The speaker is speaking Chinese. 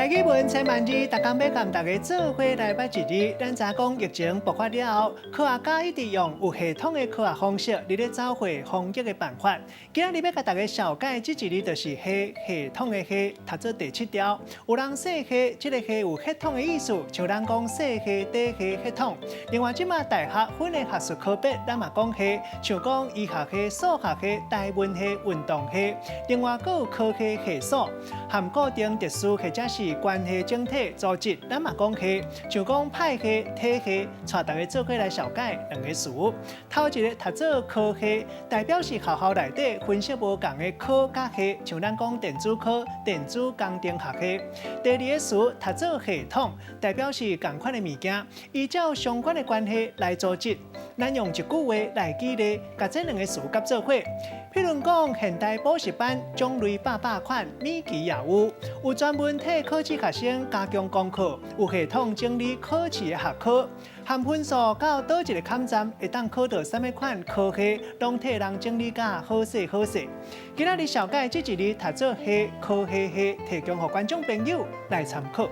语文千万字，大家要跟大家做伙来捌一字。咱知讲疫情爆发了后，科学家一直用有系统的科学方式，伫咧找回防疫的办法。今日要甲大家小解这一字，就是系统的系，读做第7条。有人说系，这个系有系统的意思，像咱讲说系、底系系统。另外，即马大学分的学术科别，咱嘛讲系，像讲医学系、数学系、台文系、运动系。另外，还有科系系数，含固定特殊或者是关系整体组织，咱嘛讲系，像讲派系、体系，带大家做伙来小解两个词。头一个读做科系，代表是学校内底分析无同的科甲系，像咱讲电子科、电子工程学系。第二个词读做系统，代表是同款的物件，依照相关的关系来组织。咱用一句话来举例，甲这两个词夹做伙。譬如讲，现代补习班种类百款，米奇也有，有专门替考试学生加强功课，有系统整理考试的学科，含分数到倒一个坎站会当考到什么款科系，拢替人整理甲好势好势。今仔日小解这一字读做系科系系，提供给观众朋友来参考。